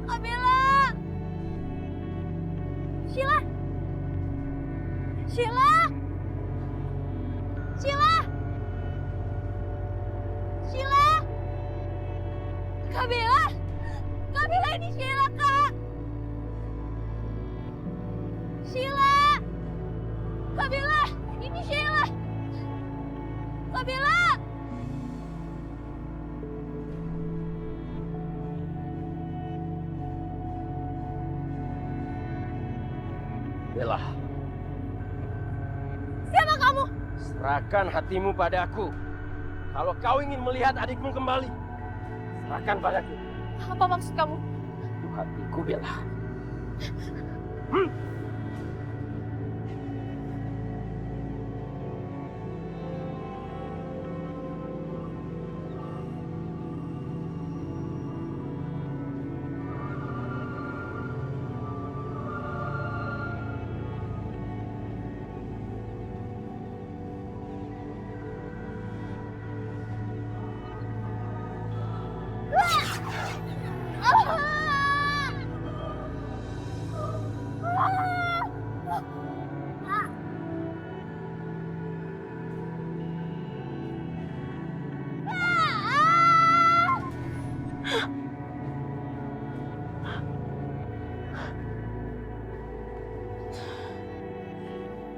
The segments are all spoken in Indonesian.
Kak Bella! Sheila! Sheila! Sheila! Sheila! Kak Bella! Kak Bella, ini Sheila, Kak! Sheila! Kak Bella! Ini Sheila! Kak Bella! Bella, Siapa kamu? serahkan hatimu padaku. Kalau kau ingin melihat adikmu kembali, serahkan padaku. Apa maksud kamu? Itu hatiku, Bella.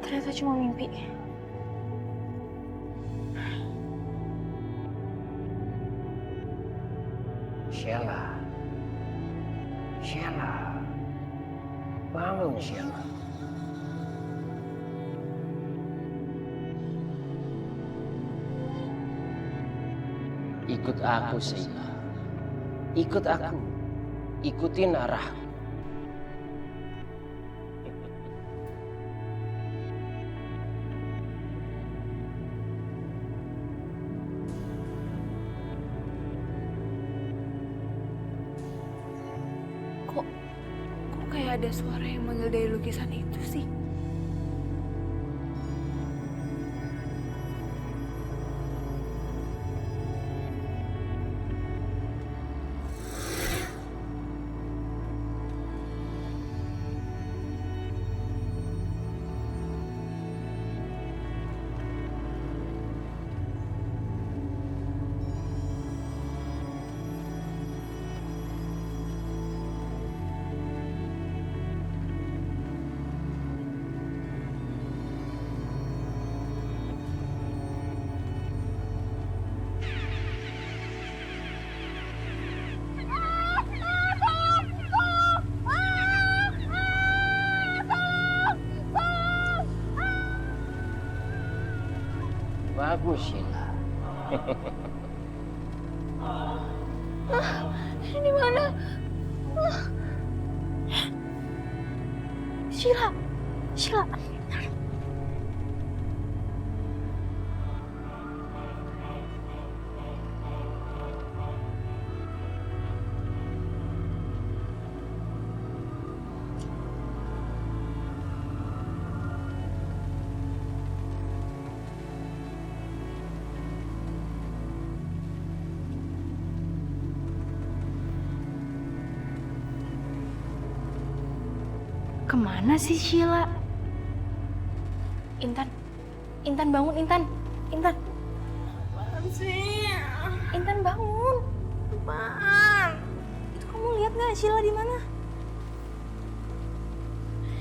Ternyata cuma mimpi. Sheila. Sheila. Bangun, Sheila. Ikut aku, Sheila. Ikut aku. Ikutin arahku. Kok kayak ada suara yang manggil dari lukisan itu sih? Bagus, Sheila. Ini mana? Sheila! Sheila! Kemana sih Sheila? Intan, Intan bangun Intan, Intan. Apaan sih? Intan bangun. Apaan? Itu kamu lihat nggak Sheila di mana?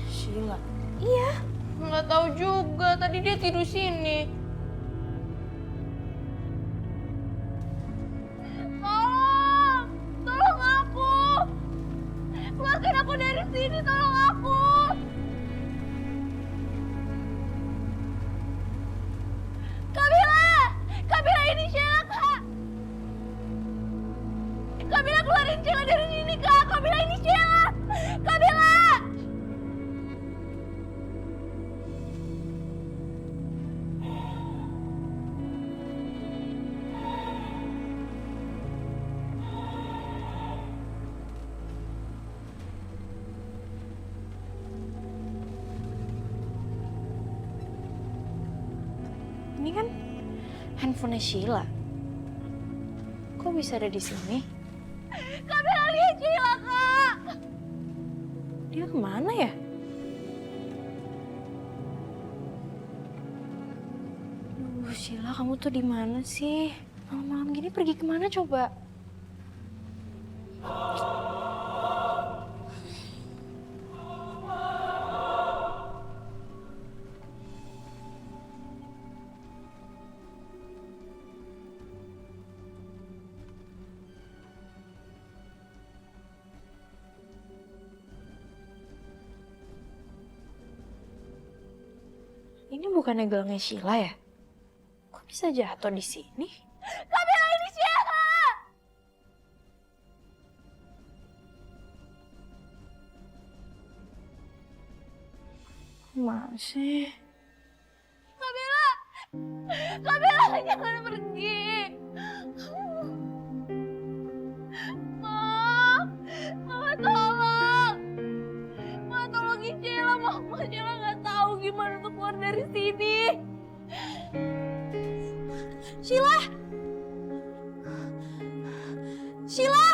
Sheila? Iya. Nggak tahu juga. Tadi dia tidur sini. Tolong, tolong aku. Keluarkan aku dari sini, tolong aku. Kabila ini Sheila, Kak. Kabila keluarin Sheila dari sini, Kak. Kabila ini Sheila. Kabila. Ini kan handphone Sheila. Kok bisa ada di sini? Kabila lihat Sheila, Kak. Dia kemana ya? Sheila, kamu tuh di mana sih? Malam-malam gini pergi kemana coba? Ini bukannya gelangnya Sheila ya? Kok bisa jatuh di sini? Kamila, ini Sheila! Masih. Kamila! Kamila, jangan pergi! Mama tolong! Mama tolongin Sheila, Mama. Sheila nggak tahu gimana untuk keluar dari sini. Sheila! Sheila!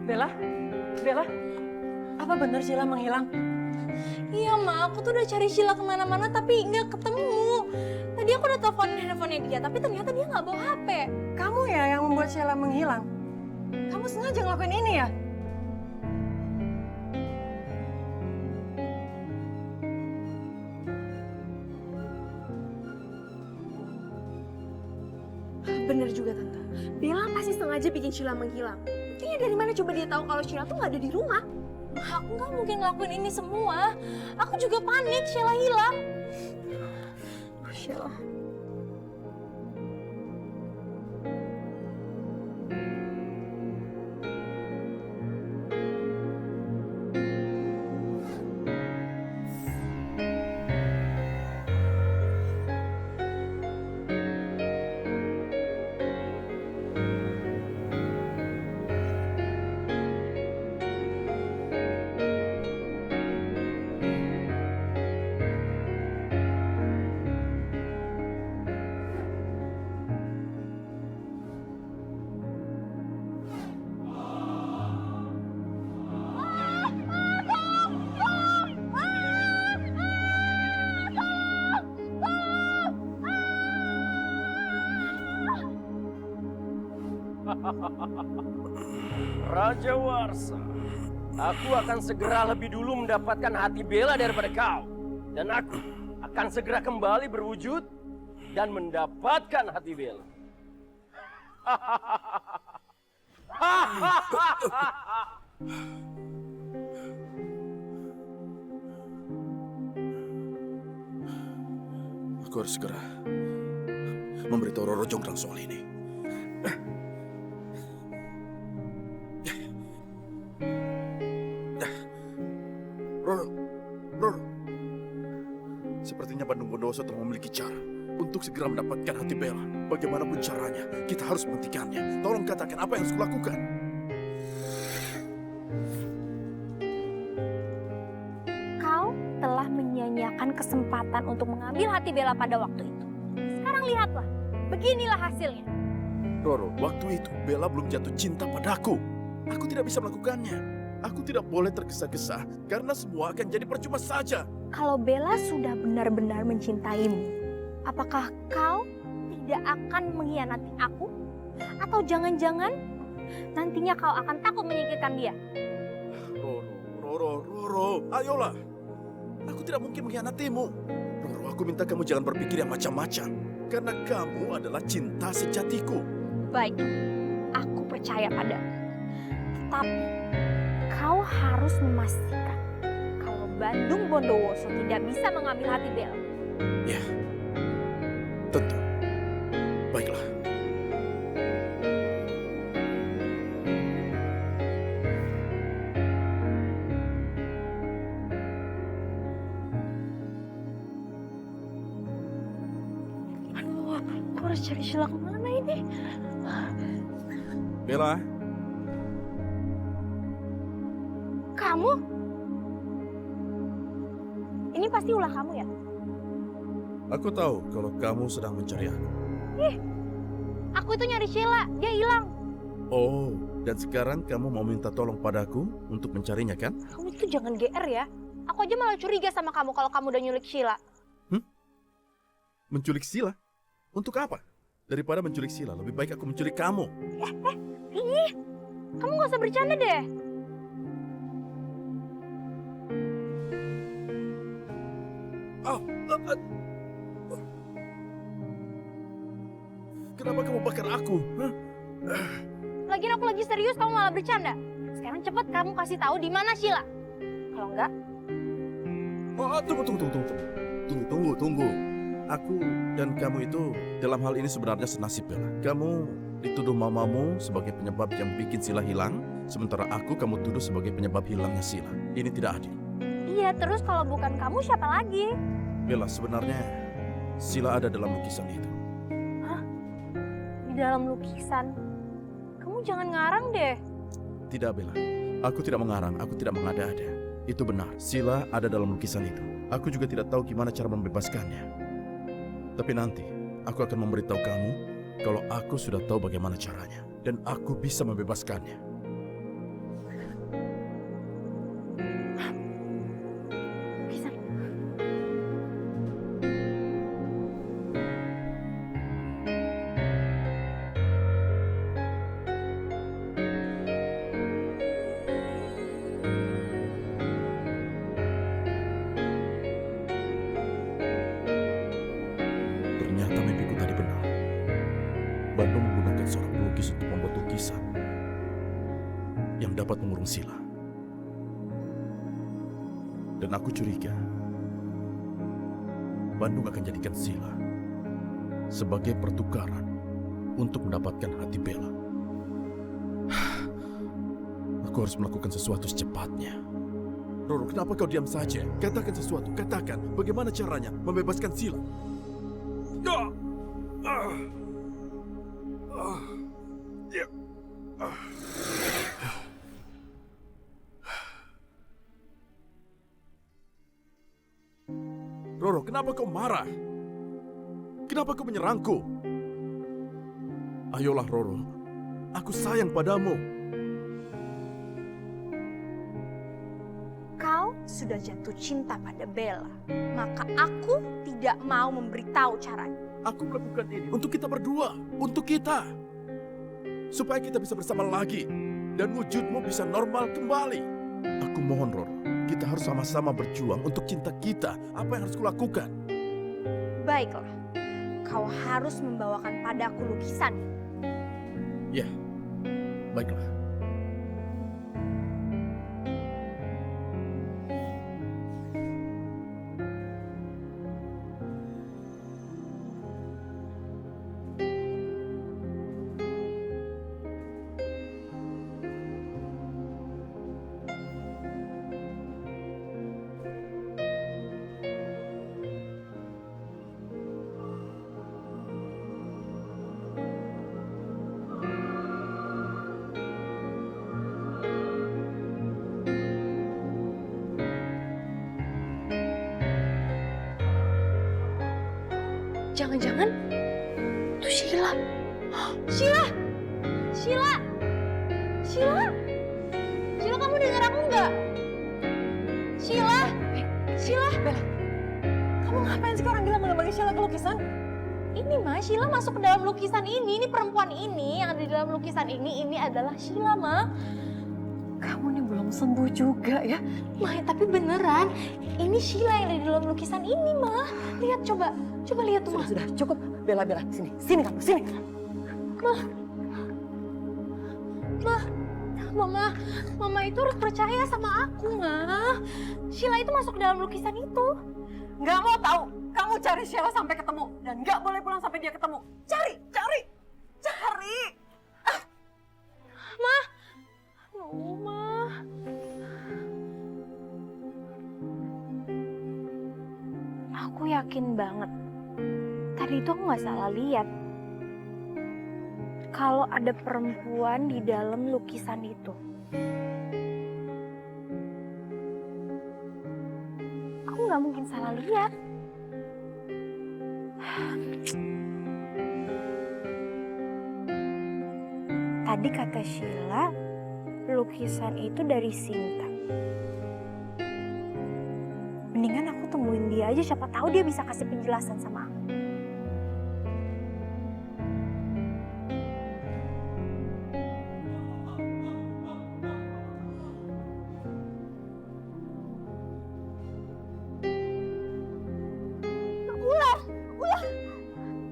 Bella? Bella? Apa benar Sheila menghilang? Iya, Ma. Aku tuh udah cari Sheila kemana-mana tapi nggak ketemu. Tadi aku udah teleponin handphonenya dia, tapi ternyata dia nggak bawa HP. Kamu ya yang membuat Sheila menghilang? Kamu sengaja ngelakuin ini ya? Bener juga, Tante. Bella pasti sengaja bikin Sheila menghilang. Buktinya dari mana coba dia tahu kalau Sheila tuh nggak ada di rumah? Aku nggak mungkin ngelakuin ini semua. Aku juga panik Sheila hilang. Sheila. Raja Warsa, aku akan segera lebih dulu mendapatkan hati Bella daripada kau. Dan aku akan segera kembali berwujud dan mendapatkan hati Bella. Aku harus segera memberitahu Roro Jonggrang soal ini. Roro, sepertinya Bandung Bondowoso telah memiliki cara untuk segera mendapatkan hati Bella. Bagaimanapun caranya, kita harus menghentikannya. Tolong katakan apa yang harus kulakukan. Kau telah menyia-nyiakan kesempatan untuk mengambil hati Bella pada waktu itu. Sekarang lihatlah, beginilah hasilnya. Roro, waktu itu Bella belum jatuh cinta padaku. Aku tidak bisa melakukannya. Aku tidak boleh tergesa-gesa karena semua akan jadi percuma saja. Kalau Bella sudah benar-benar mencintaimu, apakah kau tidak akan mengkhianati aku? Atau jangan-jangan nantinya kau akan takut menyingkirkan dia? Roro, ayolah. Aku tidak mungkin mengkhianatimu. Roro, aku minta kamu jangan berpikir yang macam-macam. Karena kamu adalah cinta sejatiku. Baik, aku percaya padamu. Tetapi kau harus memastikan kalau Bandung Bondowoso tidak bisa mengambil hati Bella. Ya, tentu. Baiklah. Aduh, aku harus cari Sheila kemana ini? Bella, Kamu? Ini pasti ulah kamu ya? aku tahu kalau kamu sedang mencari aku. Aku itu nyari Sheila, dia hilang. Oh, Dan sekarang kamu mau minta tolong padaku untuk mencarinya, kan? Kamu tuh jangan GR ya. Aku aja malah curiga sama kamu kalau kamu udah nyulik Sheila. Menculik Sheila? Untuk apa? Daripada menculik Sheila, lebih baik aku menculik kamu. Ih, kamu gak usah bercanda deh. Oh, kenapa kamu bakar aku? Hah? Lagian aku lagi serius, kamu malah bercanda. Sekarang cepet kamu kasih tahu di mana Sheila. Kalau enggak, Oh, tunggu. Aku dan kamu itu dalam hal ini sebenarnya senasib, Bella. Kamu dituduh mamamu sebagai penyebab yang bikin Sheila hilang, sementara kamu tuduh sebagai penyebab hilangnya Sheila. Ini tidak adil. iya terus kalau bukan kamu siapa lagi? Bella, sebenarnya Sheila ada dalam lukisan itu. Di dalam lukisan. Kamu jangan ngarang deh. Tidak, Bella. Aku tidak mengarang, aku tidak mengada-ada. Itu benar, Sheila ada dalam lukisan itu. Aku juga tidak tahu gimana cara membebaskannya. Tapi nanti, aku akan memberitahu kamu kalau aku sudah tahu bagaimana caranya. Dan aku bisa membebaskannya. Lukisan. Ternyata mimpiku tadi benar. Bandung menggunakan seorang pelukis untuk membuat lukisan yang dapat mengurung Sheila. Dan aku curiga Bandung akan jadikan Sheila sebagai pertukaran untuk mendapatkan hati Bella. Aku harus melakukan sesuatu secepatnya. Roro, kenapa kau diam saja? Katakan sesuatu, katakan. Bagaimana caranya membebaskan Sheila? Ya. Ya. Roro, kenapa kau marah? Kenapa kau menyerangku? Ayolah, Roro. Aku sayang padamu. Kau sudah jatuh cinta pada Bella. Maka aku tidak mau memberitahu caranya. Aku melakukan ini untuk kita berdua. Untuk kita. Supaya kita bisa bersama lagi. Dan wujudmu bisa normal kembali. Aku mohon, Roro. Kita harus sama-sama berjuang untuk cinta kita. Apa yang harus kulakukan? Baiklah, kau harus membawakan padaku lukisan. Ya, baiklah. Jangan-jangan itu Sheila. Sheila! Sheila! Sheila! Sheila, kamu dengar aku nggak? Sheila! Sheila! Bella, kamu ngapain sih orang bilang bagi Sheila ke lukisan? Ini mah Sheila masuk ke dalam lukisan ini. Ini perempuan ini yang ada di dalam lukisan ini adalah Sheila, Ma. Kamu ini belum sembuh juga ya. Ma, tapi beneran. Ini Sheila yang ada di dalam lukisan ini, Ma. Lihat, coba lihat tuh, Ma. Sudah cukup. Bella, sini kamu, sini. Mama itu harus percaya sama aku, Ma. Sheila itu masuk ke dalam lukisan itu. Nggak mau tahu. Kamu cari Sheila sampai ketemu. Dan nggak boleh pulang sampai dia ketemu. Cari! Aduh, Ma. Aku yakin banget. Tadi itu aku nggak salah lihat. Kalau ada perempuan di dalam lukisan itu. Aku nggak mungkin salah lihat. Tadi kata Sheila, lukisan itu dari Sinta. Mendingan aku temuin dia aja, siapa tahu dia bisa kasih penjelasan sama aku.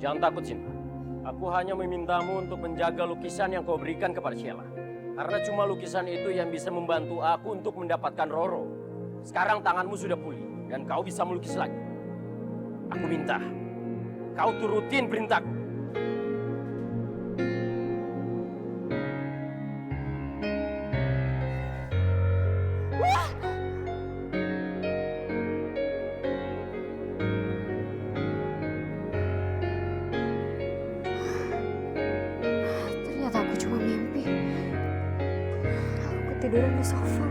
Jangan takut, Sinta. Aku hanya memintamu untuk menjaga lukisan yang kau berikan kepada Sheila. Karena cuma lukisan itu yang bisa membantu aku untuk mendapatkan Roro. Sekarang tanganmu sudah pulih dan kau bisa melukis lagi. Aku minta kau turutin perintahku. Ternyata aku cuma mimpi. Aku ketiduran di sofa.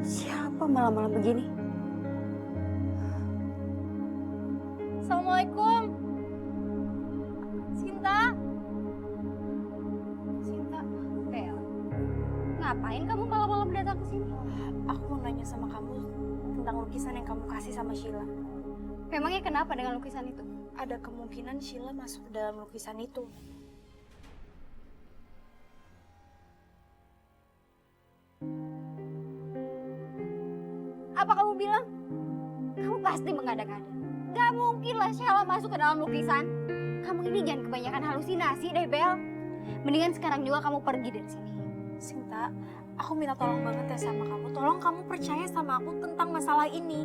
Siapa malam-malam begini? Assalamualaikum. Sinta. Sinta. Bel, ngapain kamu malam-malam datang ke sini? Aku mau nanya sama kamu tentang lukisan yang kamu kasih sama Sheila. Memangnya kenapa dengan lukisan itu? Ada kemungkinan Sheila masuk ke dalam lukisan itu. Apa kamu bilang? Kamu pasti mengada-ngada. Gak mungkin lah Sheila masuk ke dalam lukisan. Kamu ini jangan kebanyakan halusinasi deh, Bel. Mendingan sekarang juga kamu pergi dari sini. Sinta, aku minta tolong banget ya sama kamu. Tolong kamu percaya sama aku tentang masalah ini.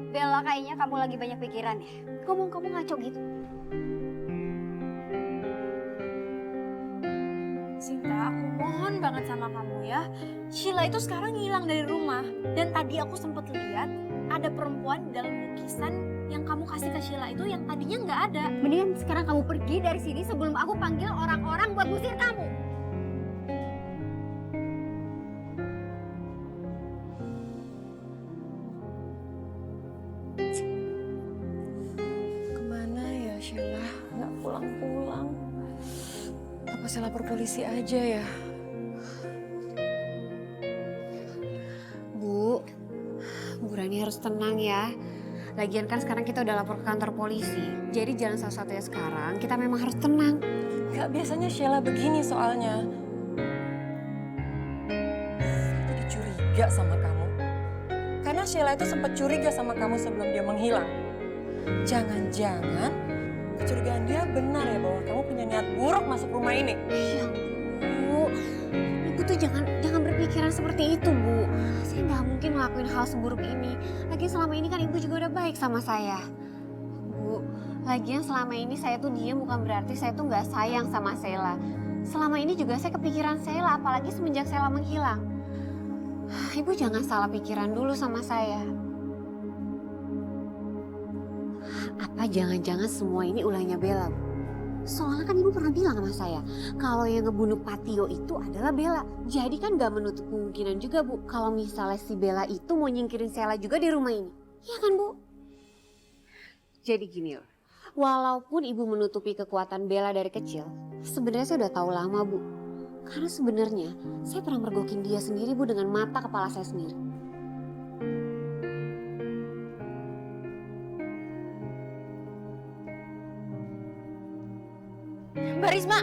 Bella, kayaknya kamu lagi banyak pikiran ya. Ngomong kamu ngaco gitu. Sinta, aku mohon banget sama kamu ya. Sheila itu sekarang hilang dari rumah. Dan tadi aku sempat lihat ada perempuan di dalam lukisan yang kamu kasih ke Sheila itu yang tadinya nggak ada. Mendingan sekarang kamu pergi dari sini sebelum aku panggil orang-orang buat ngusir kamu. Kemana ya Sheila? Nggak pulang-pulang. Apa saya lapor polisi aja ya? Bu Rani harus tenang ya. Lagian kan sekarang kita udah lapor ke kantor polisi. Jadi jalan satu-satunya sekarang kita memang harus tenang. Gak biasanya Sheila begini soalnya. Saya jadi curiga sama kamu. Karena Sheila itu sempat curiga sama kamu sebelum dia menghilang. Jangan-jangan kecurigaan dia benar ya bahwa kamu punya niat buruk masuk rumah ini. Ya Bu, Ibu tuh jangan berpikiran seperti itu, Bu. Saya nggak mungkin ngelakuin hal seburuk ini. Lagian selama ini kan Ibu juga udah baik sama saya. Bu, lagian selama ini saya tuh diam bukan berarti saya tuh nggak sayang sama Sheila. Selama ini juga saya kepikiran Sheila, apalagi semenjak Sheila menghilang. Ibu jangan salah pikiran dulu sama saya. Apa jangan-jangan semua ini ulahnya Bella, Bu? Soalnya kan Ibu pernah bilang sama saya, kalau yang ngebunuh Patio itu adalah Bella. Jadi kan gak menutup kemungkinan juga, Bu, kalau misalnya si Bella itu mau nyingkirin Sheila juga di rumah ini. Iya kan, Bu? Jadi gini loh, walaupun Ibu menutupi kekuatan Bella dari kecil, sebenarnya saya udah tahu lama, Bu. Karena sebenarnya saya pernah mergokin dia sendiri, Bu, dengan mata kepala saya sendiri. Barisma!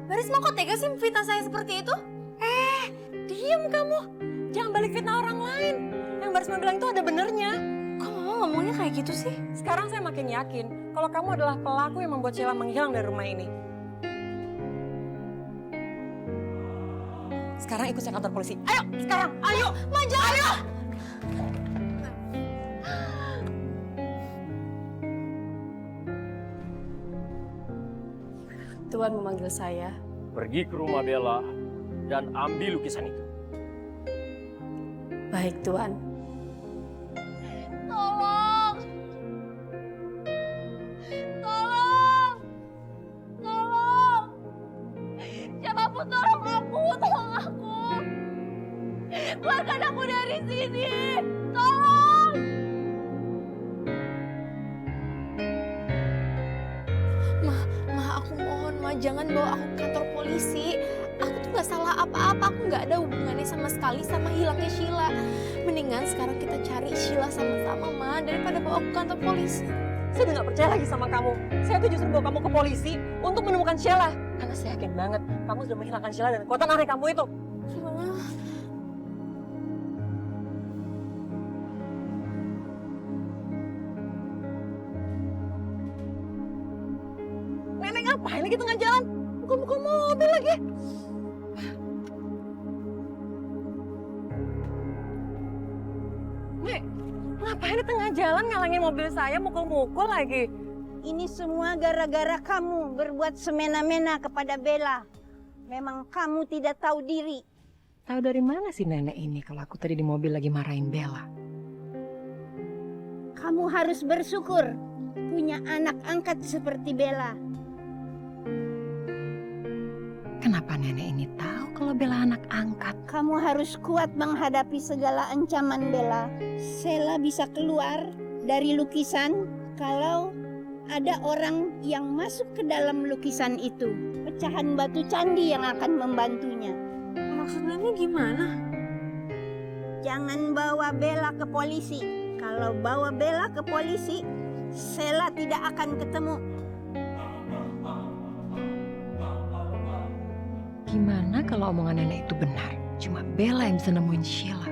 Barisma kok tega sih fitnah saya seperti itu? Diam kamu. Jangan balik fitnah orang lain. Yang Barisma bilang itu ada benernya. Kok mama ngomongnya kayak gitu sih? Sekarang saya makin yakin kalau kamu adalah pelaku yang membuat Sheila menghilang dari rumah ini. Sekarang ikut saya kantor polisi. Ayo, sekarang. Ayo. Maju. Ayo. Tuan memanggil saya. Pergi ke rumah Bella dan ambil lukisan itu. Baik, Tuan. Tolong! Tolong! Tolong! Siapapun tolong aku, tolong aku! keluarkan aku dari sini. Tolong. Ma, aku mohon, Ma, jangan bawa aku ke kantor polisi. Aku tuh gak salah apa-apa, aku gak ada hubungannya sama sekali sama hilangnya Sheila. Mendingan sekarang kita cari Sheila sama-sama, Ma, daripada bawa aku ke kantor polisi. Saya udah gak percaya lagi sama kamu. Saya tuh justru bawa kamu ke polisi untuk menemukan Sheila. Karena saya yakin banget kamu sudah menghilangkan Sheila dan kekuatan aneh kamu itu. Gimana? Nenek ngapain lagi tengah jalan? Buka-buka mobil lagi. Nek, ngapain di tengah jalan ngalangin mobil saya mukul-mukul lagi? Ini semua gara-gara kamu berbuat semena-mena kepada Bella. Memang kamu tidak tahu diri. Tahu dari mana sih nenek ini kalau aku tadi di mobil lagi marahin Bella? Kamu harus bersyukur punya anak angkat seperti Bella. Kenapa nenek ini tahu kalau Bella anak angkat? Kamu harus kuat menghadapi segala ancaman Bella. Sheila bisa keluar dari lukisan kalau ada orang yang masuk ke dalam lukisan itu. Pecahan batu candi yang akan membantunya. Maksud Nenek gimana? Jangan bawa Bella ke polisi. Kalau bawa Bella ke polisi, Sheila tidak akan ketemu. Gimana kalau omongan nenek itu benar? Cuma Bella yang bisa nemuin Sheila.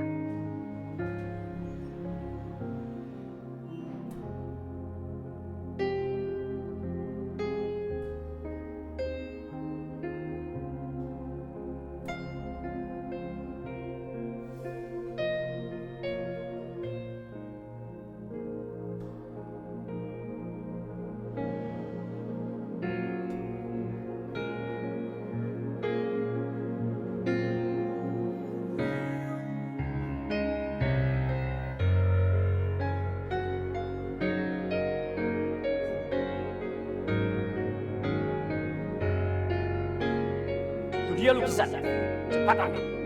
Itu dia lukisan. Cepat ambil.